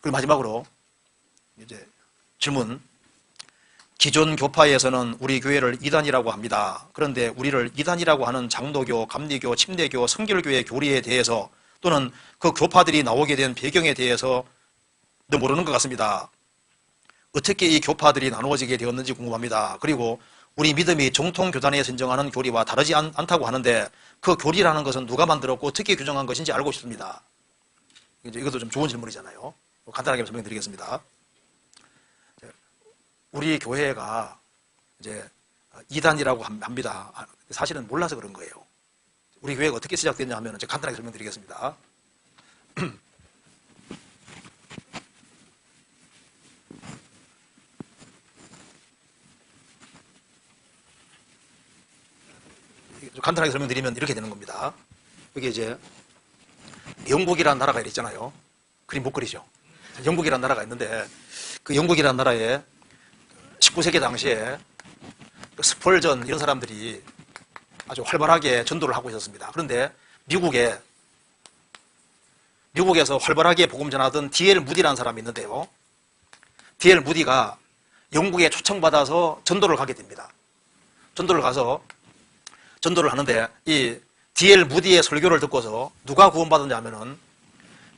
그리고 마지막으로 이제 질문. 기존 교파에서는 우리 교회를 이단이라고 합니다. 그런데 우리를 이단이라고 하는 장로교, 감리교, 침례교, 성결교의 교리에 대해서 또는 그 교파들이 나오게 된 배경에 대해서 모르는 것 같습니다. 어떻게 이 교파들이 나누어지게 되었는지 궁금합니다. 그리고 우리 믿음이 정통교단에 선정하는 교리와 다르지 않다고 하는데 그 교리라는 것은 누가 만들었고 어떻게 규정한 것인지 알고 싶습니다. 이것도 좀 좋은 질문이잖아요. 간단하게 설명드리겠습니다. 우리 교회가 이제 이단이라고 합니다. 사실은 몰라서 그런 거예요. 우리 교회가 어떻게 시작됐냐 하면 제가 간단하게 설명드리겠습니다. 간단하게 설명드리면 이렇게 되는 겁니다. 여기 이제 영국이라는 나라가 있잖아요. 그림 못 그리죠. 영국이라는 나라가 있는데 그 영국이라는 나라에 19세기 당시에 스펄전 이런 사람들이 아주 활발하게 전도를 하고 있었습니다. 그런데 미국에서 활발하게 복음 전하던 D.L. 무디라는 사람이 있는데요. D.L. 무디가 영국에 초청받아서 전도를 가게 됩니다. 전도를 가서 전도를 하는데 이 D.L. 무디의 설교를 듣고서 누가 구원받았냐 하면은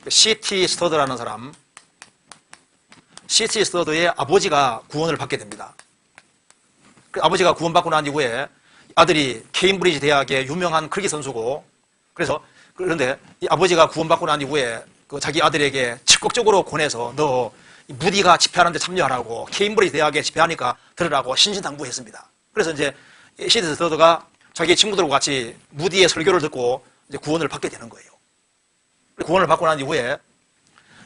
C.T. 스터드라는 사람, C.T. 스터드의 아버지가 구원을 받게 됩니다. 그 아버지가 구원받고 난 이후에 아들이 케임브리지 대학의 유명한 크리켓 선수고, 그런데 이 아버지가 구원받고 난 이후에 그 자기 아들에게 적극적으로 권해서 너 무디가 집회하는 데 참여하라고, 케임브리지 대학에 집회하니까 들으라고 신신당부했습니다. 그래서 이제 C.T. 스터드가 자기 친구들과 같이 무디의 설교를 듣고 이제 구원을 받게 되는 거예요. 구원을 받고 난 이후에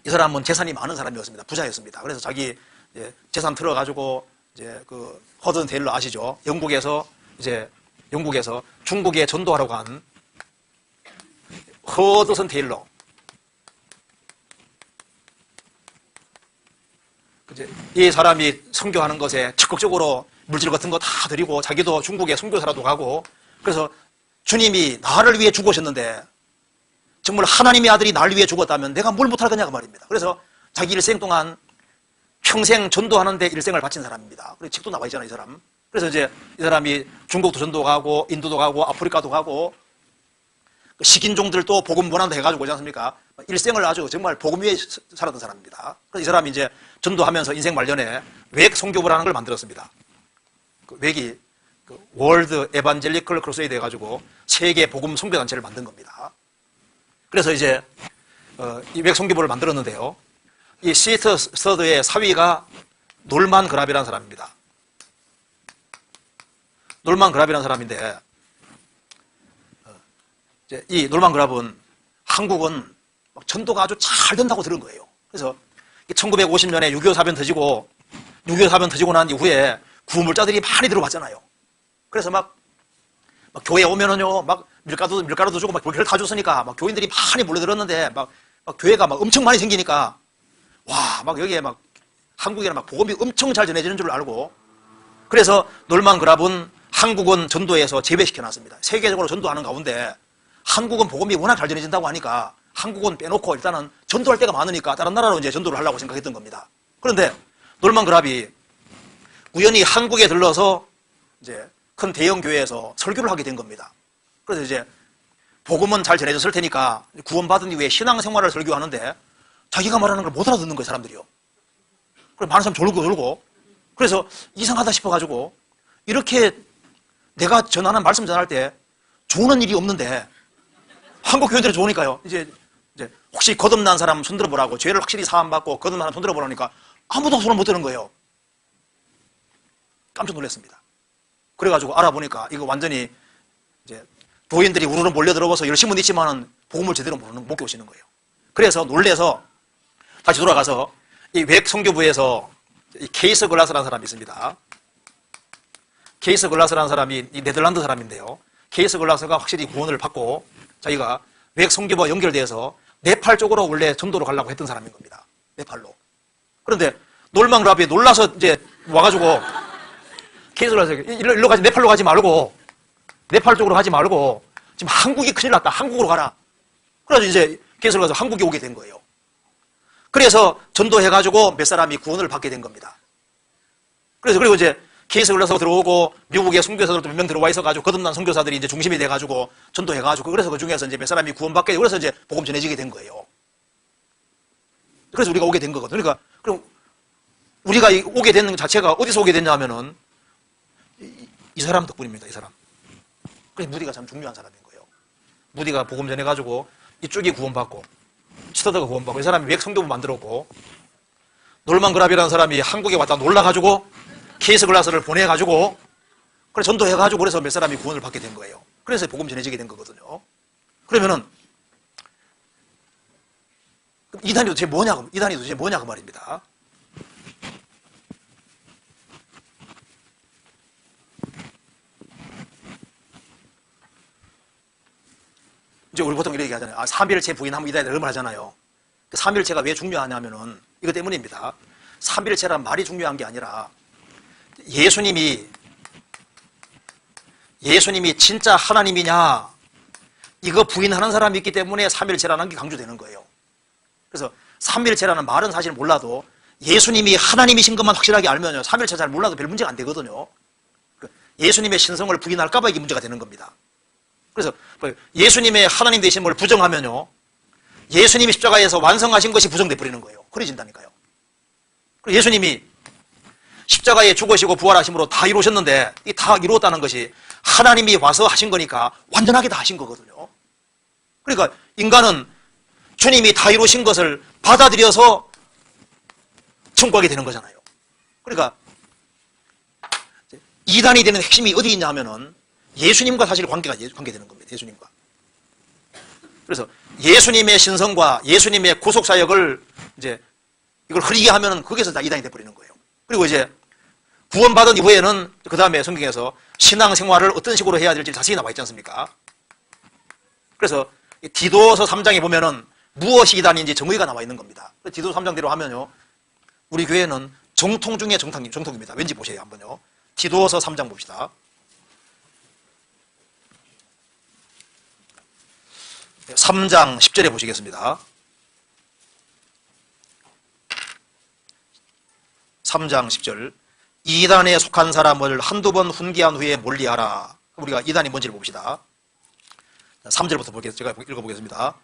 이 사람은 재산이 많은 사람이었습니다. 부자였습니다. 그래서 자기 재산 틀어가지고 이제 그 허든 테일러 아시죠? 영국에서 중국에 전도하려고 한 허드슨 테일러. 이 사람이 선교하는 것에 적극적으로 물질 같은 거 다 드리고 자기도 중국에 선교사라도 가고, 그래서 주님이 나를 위해 죽으셨는데 정말 하나님의 아들이 나를 위해 죽었다면 내가 뭘 못할 거냐 그 말입니다. 그래서 자기 일생 동안 평생 전도하는 데 일생을 바친 사람입니다. 그리고 책도 나와 있잖아요, 이 사람. 그래서 이제 이 사람이 중국도 전도 가고 인도도 가고 아프리카도 가고 식인종들도 복음 원한다 해가지고 오지 않습니까? 일생을 아주 정말 복음 위에 살았던 사람입니다. 그래서 이 사람이 이제 전도하면서 인생 말년에 외국 선교부라는 걸 만들었습니다. 그 외기 월드 에반젤리컬 크루세이드 해가지고 세계 복음 선교 단체를 만든 겁니다. 그래서 이제 이 외국 선교부를 만들었는데요. 이 C.T. 스터드의 사위가 놀만 그랍이라는 사람입니다. 놀만 그랍이라는 사람인데 이 놀만 그랍은 한국은 전도가 아주 잘 된다고 들은 거예요. 그래서 1950년에 6.25 사변 터지고 6.25 사변 터지고 난 이후에 구물자들이 많이 들어왔잖아요. 그래서 막 교회 오면은요, 막 밀가루도 주고 막 볼케를 다 줬으니까 막 교인들이 많이 몰려들었는데 막 교회가 막 엄청 많이 생기니까 와, 막 여기에 막 한국에는 막 복음이 엄청 잘 전해지는 줄 알고, 그래서 놀만 그랍은 한국은 전도에서 제외시켜놨습니다. 세계적으로 전도하는 가운데 한국은 복음이 워낙 잘 전해진다고 하니까 한국은 빼놓고 일단은 전도할 때가 많으니까 다른 나라로 이제 전도를 하려고 생각했던 겁니다. 그런데 놀만 그랍이 우연히 한국에 들러서 이제 큰 대형 교회에서 설교를 하게 된 겁니다. 그래서 이제 복음은 잘 전해졌을 테니까 구원받은 이후에 신앙생활을 설교하는데 자기가 말하는 걸 못 알아듣는 거예요, 사람들이요. 그래서 많은 사람 졸고 그래서 이상하다 싶어가지고 이렇게 내가 전하는 말씀 전할 때 좋은 일이 없는데 한국 교회들이 좋으니까요. 이제 혹시 거듭난 사람 손들어 보라고, 죄를 확실히 사함받고 거듭난 사람 손들어 보라니까 아무도 손을 못 드는 거예요. 깜짝 놀랐습니다. 그래가지고 알아보니까 이거 완전히 이제 교인들이 우르르 몰려 들어와서 열심은 있지만은 복음을 제대로 못 깨우치는 거예요. 그래서 놀래서 다시 돌아가서 이 외국 선교부에서 이 케이스 글라스라는 사람이 있습니다. 케이스 글라스라는 사람이 이 네덜란드 사람인데요. 케이스 글라스가 확실히 구원을 받고 자기가 외국 선교부와 연결돼서 네팔 쪽으로 원래 전도로 가려고 했던 사람인 겁니다. 네팔로. 그런데 놀만 그랍이 놀라서 이제 와가지고 케이스 글라스 일로 가지, 네팔로 가지 말고 네팔 쪽으로 가지 말고 지금 한국이 큰일 났다. 한국으로 가라. 그래서 이제 케이스를 가서 한국에 오게 된 거예요. 그래서 전도해가지고 몇 사람이 구원을 받게 된 겁니다. 그리고 이제 케이스 흘러서 들어오고 미국의 선교사들도 몇 명 들어와 있어가지고 거듭난 선교사들이 이제 중심이 돼가지고 전도해가지고 그래서 그 중에서 이제 몇 사람이 구원받게 되고 그래서 이제 복음 전해지게 된 거예요. 그래서 우리가 오게 된 거거든요. 그러니까 그럼 우리가 오게 되는 자체가 어디서 오게 됐냐 하면은 이 사람 덕분입니다. 이 사람. 그래서 무디가 참 중요한 사람인 거예요. 무디가 복음 전해가지고 이쪽이 구원받고 치터드가 구원받고 이 사람이 맥 성교부 만들었고 놀만 그랍이라는 사람이 한국에 왔다 놀라가지고 케이스 글라스를 보내가지고 그래 전도해가지고 그래서 몇 사람이 구원을 받게 된 거예요. 그래서 복음 전해지게 된 거거든요. 그러면은 이단이 도대체 뭐냐? 이단이 도대체 뭐냐 그 말입니다. 이제 우리 보통 이렇게 얘기하잖아요. 삼위일체 부인하면 이단이 얼마나 하잖아요. 삼위일체가 왜 중요하냐면은 이것 때문입니다. 삼위일체란 말이 중요한 게 아니라 예수님이 진짜 하나님이냐 이거 부인하는 사람이 있기 때문에 삼위일체라는 게 강조되는 거예요. 그래서 삼위일체라는 말은 사실 몰라도 예수님이 하나님이신 것만 확실하게 알면요 삼위일체 잘 몰라도 별 문제가 안 되거든요. 예수님의 신성을 부인할까 봐 이게 문제가 되는 겁니다. 그래서 예수님의 하나님 되신 걸 부정하면요 예수님이 십자가에서 완성하신 것이 부정돼 버리는 거예요. 그래진다니까요. 예수님이 십자가에 죽으시고 부활하심으로 다 이루셨는데 이 다 이루었다는 것이 하나님이 와서 하신 거니까 완전하게 다 하신 거거든요. 그러니까 인간은 주님이 다 이루신 것을 받아들여서 천국하게 되는 거잖아요. 그러니까 이단이 되는 핵심이 어디 있냐 하면은 예수님과 사실 관계되는 겁니다. 예수님과. 그래서 예수님의 신성과 예수님의 구속사역을 이제 이걸 흐리게 하면은 거기서 다 이단이 돼버리는 거예요. 그리고 이제 구원받은 이후에는 그 다음에 성경에서 신앙생활을 어떤 식으로 해야 될지 자세히 나와 있지 않습니까? 그래서 디도서 3장에 보면은 무엇이 이단인지 정의가 나와 있는 겁니다. 디도서 3장대로 하면요 우리 교회는 정통 중에 정통입니다. 왠지 보세요 한번요. 디도서 3장 봅시다. 3장 10절에 보시겠습니다. 3장 10절 이단에 속한 사람을 한두 번 훈계한 후에 멀리하라. 우리가 이단이 뭔지를 봅시다. 3절부터 제가 읽어보겠습니다.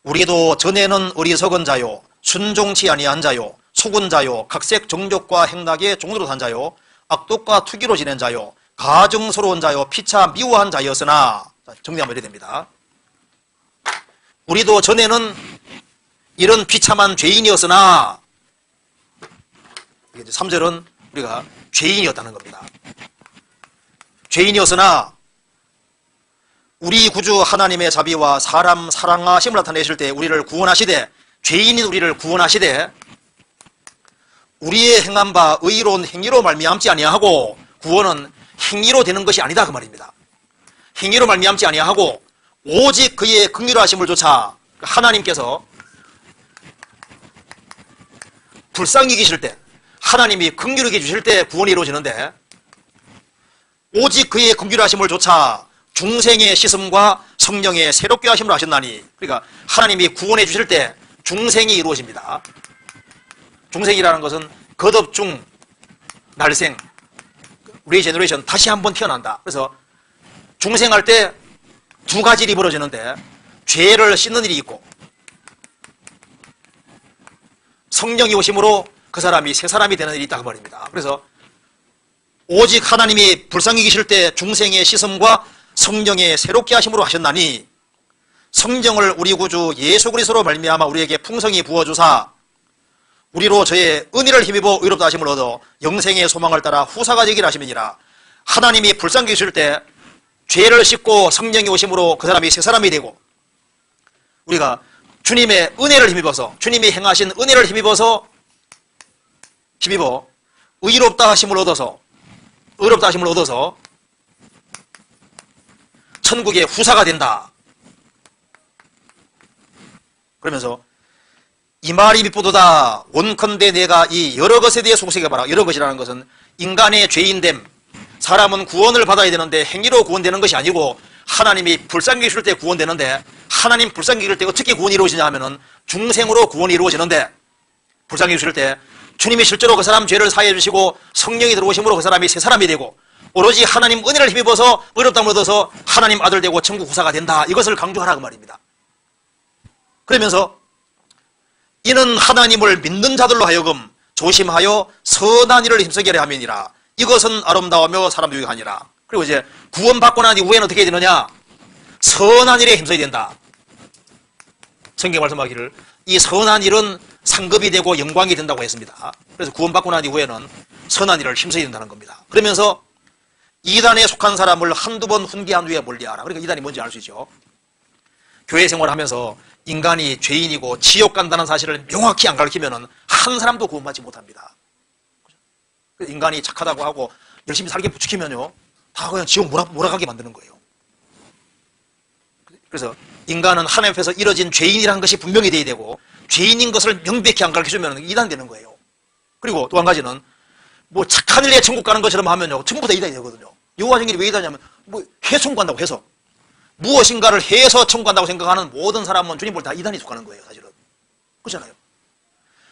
우리도 전에는 어리석은 자요 순종치 아니한 자요 속은 자요 각색 정욕과 행락에 종로로 산 자요 악독과 투기로 지낸 자요 가증스러운 자요 피차 미워한 자였으나 정리하면 이렇게 됩니다. 우리도 전에는 이런 비참한 죄인이었으나 3절은 우리가 죄인이었다는 겁니다. 죄인이었으나 우리 구주 하나님의 자비와 사람 사랑하심을 나타내실 때 우리를 구원하시되 죄인인 우리를 구원하시되 우리의 행한 바 의로운 행위로 말미암지 아니하고 구원은 행위로 되는 것이 아니다 그 말입니다. 행위로 말미암지 아니하고 오직 그의 긍휼하심을 조차 하나님께서 불쌍히 계실 때 하나님이 긍휼하게 주실 때 구원이 이루어지는데 오직 그의 긍휼하심을 조차 중생의 씻음과 성령의 새롭게 하심을 하셨나니 그러니까 하나님이 구원해 주실 때 중생이 이루어집니다. 중생이라는 것은 겉업중 날생 리제너레이션 다시 한번 태어난다. 그래서 중생할 때 두 가지 일이 벌어지는데 죄를 씻는 일이 있고 성령이 오심으로 그 사람이 새 사람이 되는 일이 있다 그 말입니다. 그래서 오직 하나님이 불쌍히 계실 때 중생의 씻음과 성령의 새롭게 하심으로 하셨나니 성령을 우리 구주 예수 그리스도로 말미암아 우리에게 풍성히 부어주사 우리로 저의 은혜를 힘입어 의롭다 하심을 얻어 영생의 소망을 따라 후사가 되기를 하심이니라. 하나님이 불쌍히 계실 때 죄를 씻고 성령이 오심으로 그 사람이 새 사람이 되고 우리가 주님의 은혜를 힘입어서 주님이 행하신 은혜를 힘입어 의롭다 하심을 얻어서 천국의 후사가 된다. 그러면서 이 말이 미쁘도다 원컨대 내가 이 여러 것에 대해 속삭여봐라. 여러 것이라는 것은 인간의 죄인됨 사람은 구원을 받아야 되는데 행위로 구원되는 것이 아니고 하나님이 불쌍히 여길 때 구원되는데, 하나님 불쌍히 여길 때 어떻게 구원이 이루어지냐 하면은 중생으로 구원이 이루어지는데, 불쌍히 여길 때 주님이 실제로 그 사람 죄를 사해 주시고 성령이 들어오심으로 그 사람이 새 사람이 되고 오로지 하나님 은혜를 힘입어서 의롭다함을 얻어서 하나님 아들 되고 천국 후사가 된다. 이것을 강조하라 그 말입니다. 그러면서 이는 하나님을 믿는 자들로 하여금 조심하여 선한 일을 힘쓰게 하려 함이니라. 이것은 아름다우며 사람 유익하니라. 그리고 이제 구원받고 난 이후에는 어떻게 해야 되느냐? 선한 일에 힘써야 된다. 성경 말씀하기를 이 선한 일은 상급이 되고 영광이 된다고 했습니다. 그래서 구원받고 난 이후에는 선한 일을 힘써야 된다는 겁니다. 그러면서 이단에 속한 사람을 한두 번 훈계한 후에 멀리하라. 그러니까 이단이 뭔지 알 수 있죠. 교회 생활하면서 인간이 죄인이고 지옥 간다는 사실을 명확히 안 가르치면은 한 사람도 구원받지 못합니다. 인간이 착하다고 하고 열심히 살게 부추기면요, 다 그냥 지옥 몰아가게 만드는 거예요. 그래서 인간은 하나님 앞에서 이뤄진 죄인이라는 것이 분명히 돼야 되고, 죄인인 것을 명백히 안 가르쳐주면 이단 되는 거예요. 그리고 또 한 가지는 뭐 착한 일에 천국 가는 것처럼 하면요, 전부 다 이단이 되거든요. 여호와 증인이 왜 이단이냐면 해 천국 간다고 해서, 무엇인가를 해서 천국 간다고 생각하는 모든 사람은 주님 볼 때 다 이단이 속하는 거예요, 사실은. 그렇잖아요.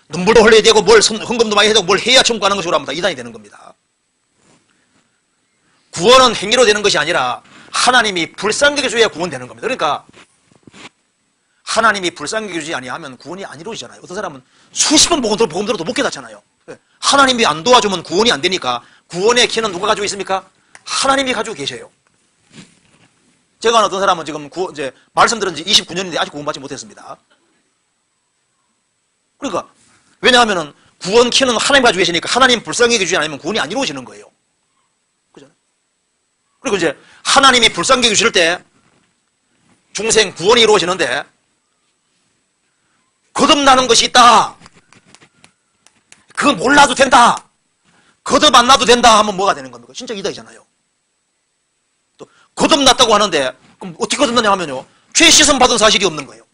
눈물도 흘려야 되고 뭘 헌금도 많이 해야 되고 뭘 해야 천국 가는 것으로 하면 다 이단이 되는 겁니다. 구원은 행위로 되는 것이 아니라 하나님이 불쌍히 여겨줘야 구원되는 겁니다. 그러니까 하나님이 불쌍히 여겨주지 아니하면 구원이 안 이루어지잖아요. 어떤 사람은 수십 번 복음 들어도 못 깨닫잖아요. 하나님이 안 도와주면 구원이 안 되니까 구원의 키는 누가 가지고 있습니까? 하나님이 가지고 계셔요. 제가 어떤 사람은 지금 이제 말씀 들은 지 29년인데 아직 구원받지 못했습니다. 그러니까 왜냐하면 구원 키는 하나님 가지고 계시니까 하나님 불쌍히 여겨주지 않으면 구원이 안 이루어지는 거예요. 그잖아요. 그리고 이제 하나님이 불쌍히 여겨주실 때 중생 구원이 이루어지는데 거듭나는 것이 있다. 그거 몰라도 된다. 거듭 안 나도 된다 하면 뭐가 되는 겁니까? 진짜 이단이잖아요. 또 거듭났다고 하는데 그럼 어떻게 거듭나냐 하면요, 죄 씻음 받은 사실이 없는 거예요.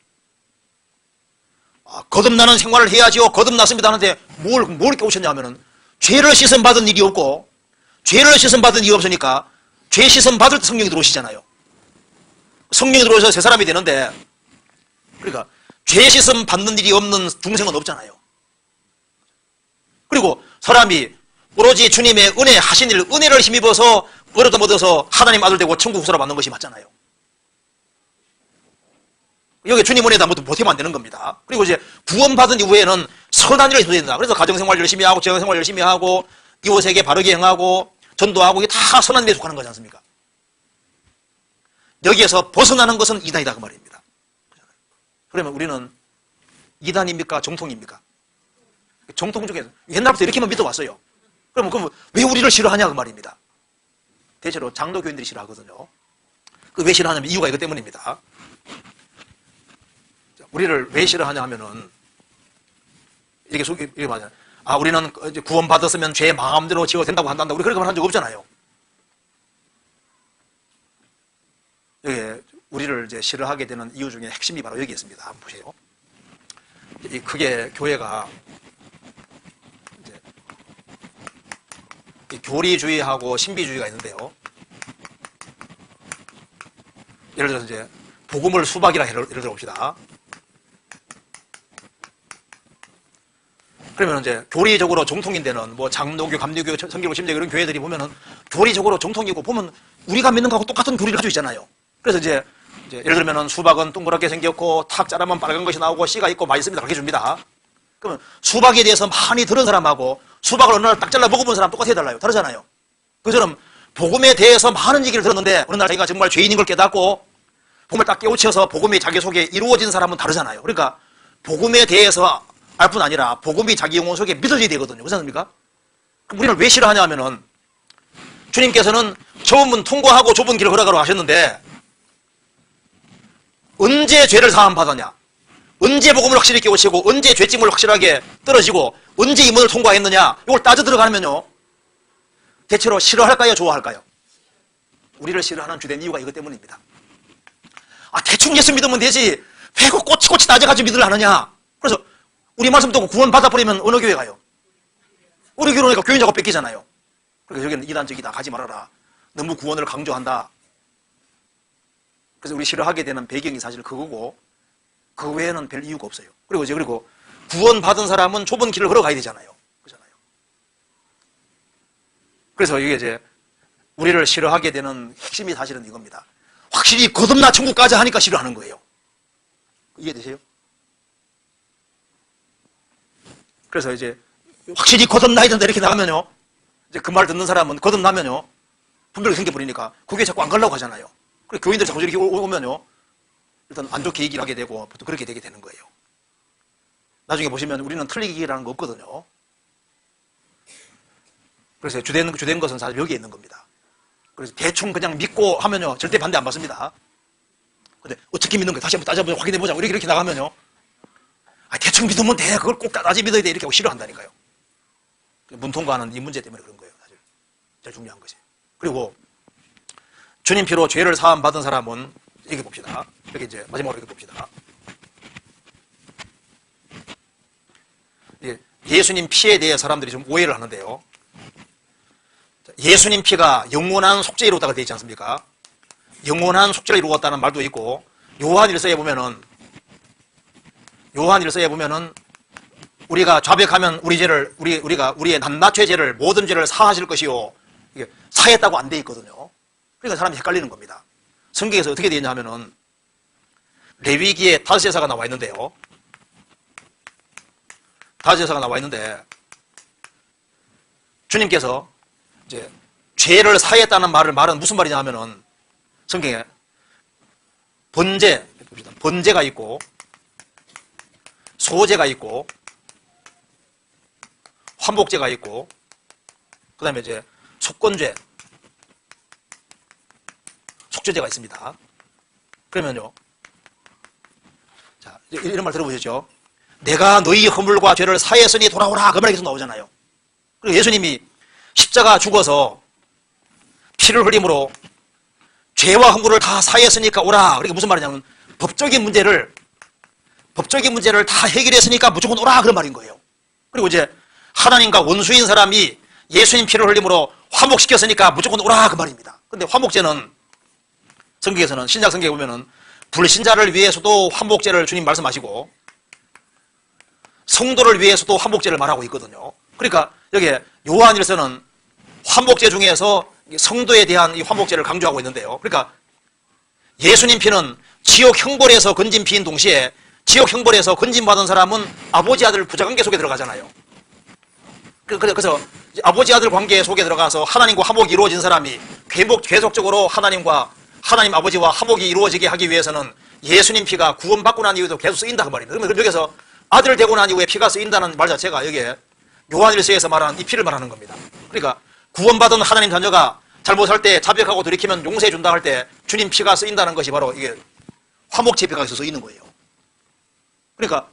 거듭나는 생활을 해야지요. 거듭났습니다 하는데 뭘 이렇게 오셨냐 하면은 죄를 씻음 받은 일이 없고 죄를 씻음 받은 일이 없으니까 죄 씻음 받을 때 성령이 들어오시잖아요. 성령이 들어오셔서 새 사람이 되는데, 그러니까 죄 씻음 받는 일이 없는 중생은 없잖아요. 그리고 사람이 오로지 주님의 은혜 하신 일, 은혜를 힘입어서 의롭다함 얻어서 하나님 아들 되고 천국 후사로 받는 것이 맞잖아요. 여기 주님 은혜도 아무것도 못하면 안 되는 겁니다. 그리고 이제 구원받은 이후에는 선한 일을 해야 된다. 그래서 가정생활 열심히 하고 재정생활 열심히 하고 이웃에게 바르게 행하고 전도하고, 이게 다 선한 일에 속하는 거지 않습니까? 여기에서 벗어나는 것은 이단이다 그 말입니다. 그러면 우리는 이단입니까? 정통입니까? 정통 중에서 옛날부터 이렇게만 믿어왔어요. 그럼 왜 우리를 싫어하냐 그 말입니다. 대체로 장로교인들이 싫어하거든요. 왜 싫어하냐면 이유가 이것 때문입니다. 우리를 왜 싫어하냐 하면은 이렇게 말하잖아요. 우리는 구원받았으면 죄 마음대로 지어도 된다고 한다. 우리 그렇게 말한 적 없잖아요. 여기 우리를 이제 싫어하게 되는 이유 중에 핵심이 바로 여기 있습니다. 한번 보세요. 크게 교회가 이제 교리주의하고 신비주의가 있는데요. 예를 들어서 이제 복음을 수박이라 예를 들어 봅시다. 그러면 이제 교리적으로 정통인 데는 뭐 장로교, 감리교, 성결교, 심재교 이런 교회들이 보면은 교리적으로 정통이고 보면 우리가 믿는 거하고 똑같은 교리를 가지고 있잖아요. 그래서 이제 예를 들면은 수박은 동그랗게 생겼고 탁 자르면 빨간 것이 나오고 씨가 있고 맛있습니다. 그렇게 줍니다. 그러면 수박에 대해서 많이 들은 사람하고 수박을 어느 날 딱 잘라 먹어본 사람 똑같이 해달라요. 다르잖아요. 그처럼 복음에 대해서 많은 얘기를 들었는데 어느 날 자기가 정말 죄인인 걸 깨닫고 복음을 딱 깨우쳐서 복음이 자기 속에 이루어진 사람은 다르잖아요. 그러니까 복음에 대해서 알 뿐 아니라 복음이 자기 영혼 속에 믿어져야 되거든요. 그렇지 않습니까? 그럼 우리를 왜 싫어하냐 하면은 주님께서는 좁은 문 통과하고 좁은 길을 걸어가라고 하셨는데 언제 죄를 사함 받았냐? 언제 복음을 확실히 깨우치고 언제 죄짐을 확실하게 떨어지고 언제 이 문을 통과했느냐? 이걸 따져 들어가면요, 대체로 싫어할까요? 좋아할까요? 우리를 싫어하는 주된 이유가 이것 때문입니다. 대충 예수 믿으면 되지 왜 꼬치꼬치 따져가지고 믿으려느냐? 그래서 우리 말씀 듣고 구원 받아버리면 어느 교회 가요? 우리 교회니까 교인 작업 뺏기잖아요. 그래서 여기는 이단적이다, 가지 말아라, 너무 구원을 강조한다. 그래서 우리 싫어하게 되는 배경이 사실 그거고, 그 외에는 별 이유가 없어요. 그리고 구원받은 사람은 좁은 길을 걸어가야 되잖아요. 그렇잖아요. 그래서 이게 이제 우리를 싫어하게 되는 핵심이 사실은 이겁니다. 확실히 거듭나 천국 가자 하니까 싫어하는 거예요. 이해되세요? 그래서 이제 확실히 거듭나야 된다 이렇게 나가면요, 이제 그 말 듣는 사람은 거듭나면요 분별이 생겨버리니까 그 교회 자꾸 안 가려고 하잖아요. 그래서 교인들 자꾸 이렇게 오면요 일단 안 좋게 얘기를 하게 되고 보통 그렇게 되게 되는 거예요. 나중에 보시면 우리는 틀리기라는 거 없거든요. 그래서 주된 것은 사실 여기에 있는 겁니다. 그래서 대충 그냥 믿고 하면요 절대 반대 안 받습니다. 근데 어떻게 믿는 거예요? 다시 한번 따져보자, 확인해보자 이렇게 나가면요, 대충 믿으면 돼, 그걸 꼭 따지 믿어야 돼 이렇게 하고 싫어한다니까요. 문통과는 이 문제 때문에 그런 거예요. 사실 제일 중요한 것이. 그리고 주님 피로 죄를 사함 받은 사람은 이렇게 봅시다. 여기 이제 마지막으로 이렇게 봅시다. 예수님 피에 대해 사람들이 좀 오해를 하는데요. 예수님 피가 영원한 속죄를 이루었다고 되어 있지 않습니까? 영원한 속죄를 이루었다는 말도 있고, 요한일서에 보면은 우리가 자백하면 우리의 낱낱의 죄를, 모든 죄를 사하실 것이요, 이게 사했다고 안 돼 있거든요. 그러니까 사람이 헷갈리는 겁니다. 성경에서 어떻게 되어 있냐 하면은 레위기에 다섯제사가 나와 있는데요. 다섯제사가 나와 있는데 주님께서 이제 죄를 사했다는 말은 무슨 말이냐 하면은 성경에 번제가 있고 소제가 있고 환복제가 있고 그 다음에 이제 속건죄, 속죄제가 있습니다. 그러면요, 자, 이런 말 들어보셨죠? 내가 너희 허물과 죄를 사했으니 돌아오라, 그 말이 계속 나오잖아요. 그리고 예수님이 십자가 죽어서 피를 흘림으로 죄와 허물을 다 사했으니까 오라. 그러니까 무슨 말이냐면 법적인 문제를 다 해결했으니까 무조건 오라, 그런 말인 거예요. 그리고 이제 하나님과 원수인 사람이 예수님 피를 흘림으로 화목시켰으니까 무조건 오라, 그 말입니다. 근데 화목제는 성경에서는, 신약 성경에 보면은 불신자를 위해서도 화목제를 주님 말씀하시고 성도를 위해서도 화목제를 말하고 있거든요. 그러니까 여기 요한일서는 화목제 중에서 성도에 대한 이 화목제를 강조하고 있는데요. 그러니까 예수님 피는 지옥 형벌에서 건진 피인 동시에 지옥 형벌에서 건진받은 사람은 아버지 아들 부자관계 속에 들어가잖아요. 그래서 아버지 아들 관계 속에 들어가서 하나님과 화목이 이루어진 사람이 계속적으로 하나님 아버지와 화목이 이루어지게 하기 위해서는 예수님 피가 구원받고 난 이후에도 계속 쓰인다, 그 말입니다. 그러면 여기서 아들 되고 난 이후에 피가 쓰인다는 말 자체가 여기에 요한일서에서 말하는 이 피를 말하는 겁니다. 그러니까 구원받은 하나님 자녀가 잘못할 때 자백하고 돌이키면 용서해 준다 할 때 주님 피가 쓰인다는 것이 바로 이게 화목제 피가 있어서 쓰이는 거예요. 그러니까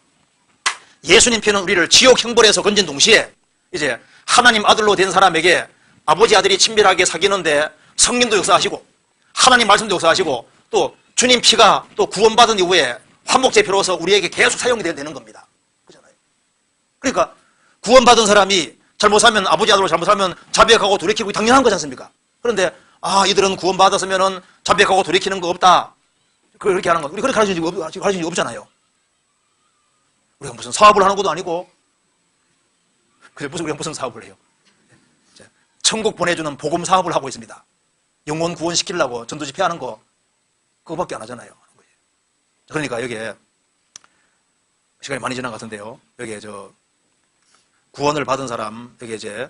예수님 피는 우리를 지옥 형벌에서 건진 동시에 이제 하나님 아들로 된 사람에게 아버지 아들이 친밀하게 사귀는데 성령도 역사하시고 하나님 말씀도 역사하시고 또 주님 피가 또 구원받은 이후에 화목제 피로서 우리에게 계속 사용이 되는 겁니다. 그렇잖아요. 그러니까 구원받은 사람이 잘못 살면, 아버지 아들로 잘못 살면 자백하고 돌이키고 당연한 거지 않습니까? 그런데 이들은 구원받았으면은 자백하고 돌이키는 거 없다, 그렇게 하는 거, 우리 그렇게 가르친 적이 없잖아요. 우리가 무슨 사업을 하는 것도 아니고, 그래서 우리가 무슨 사업을 해요? 천국 보내주는 복음 사업을 하고 있습니다. 영혼 구원시키려고 전도 집회하는 거, 그거밖에 안 하잖아요. 그러니까 여기에 시간이 많이 지난 것 같은데요. 여기에 구원을 받은 사람, 여기 이제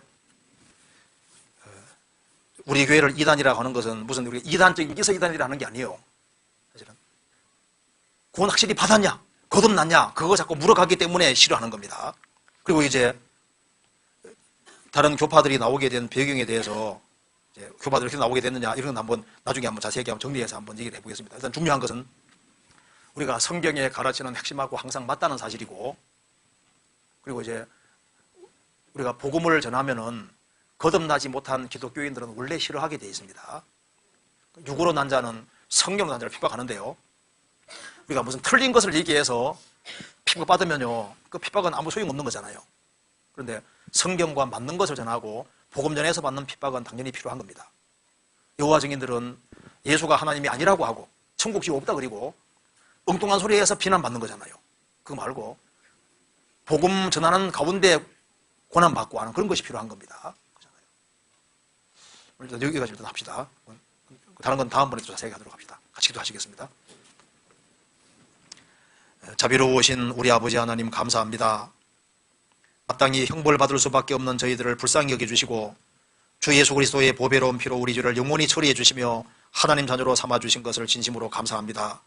우리 교회를 이단이라고 하는 것은 무슨 우리 이단적인 기서 이단이라는 게 아니에요. 사실은 구원 확실히 받았냐, 거듭났냐, 그거 자꾸 물어가기 때문에 싫어하는 겁니다. 그리고 이제 다른 교파들이 나오게 된 배경에 대해서, 이제 교파들이 어떻게 나오게 됐느냐, 이런 건 한번 나중에 한번 자세하게 한번 정리해서 한번 얘기를 해보겠습니다. 일단 중요한 것은 우리가 성경에 가르치는 핵심하고 항상 맞다는 사실이고, 그리고 이제 우리가 복음을 전하면은 거듭나지 못한 기독교인들은 원래 싫어하게 되어 있습니다. 육으로 난 자는 성령으로 난 자를 핍박하는데요. 우리가 무슨 틀린 것을 얘기해서 핍박받으면요, 그 핍박은 아무 소용없는 거잖아요. 그런데 성경과 맞는 것을 전하고 복음 전에서 받는 핍박은 당연히 필요한 겁니다. 여호와 증인들은 예수가 하나님이 아니라고 하고 천국 지옥 없다 그리고 엉뚱한 소리에 해서 비난받는 거잖아요. 그거 말고 복음 전하는 가운데 고난받고 하는 그런 것이 필요한 겁니다. 일단 여기까지 일단 합시다. 다른 건 다음번에 또 자세히 하도록 합시다. 같이 기도하시겠습니다. 자비로우신 우리 아버지 하나님 감사합니다. 마땅히 형벌 받을 수밖에 없는 저희들을 불쌍히 여겨주시고 주 예수 그리스도의 보배로운 피로 우리 죄를 영원히 처리해 주시며 하나님 자녀로 삼아주신 것을 진심으로 감사합니다.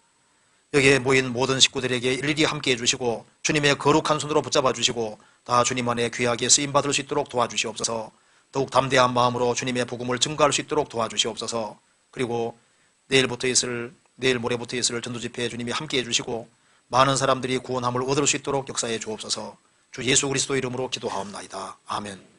여기에 모인 모든 식구들에게 일일이 함께해 주시고 주님의 거룩한 손으로 붙잡아 주시고 다 주님 안에 귀하게 쓰임받을 수 있도록 도와주시옵소서. 더욱 담대한 마음으로 주님의 복음을 증거할 수 있도록 도와주시옵소서. 그리고 내일 모레부터 있을 전도집회에 주님이 함께해 주시고 많은 사람들이 구원함을 얻을 수 있도록 역사해 주옵소서. 주 예수 그리스도 이름으로 기도하옵나이다. 아멘.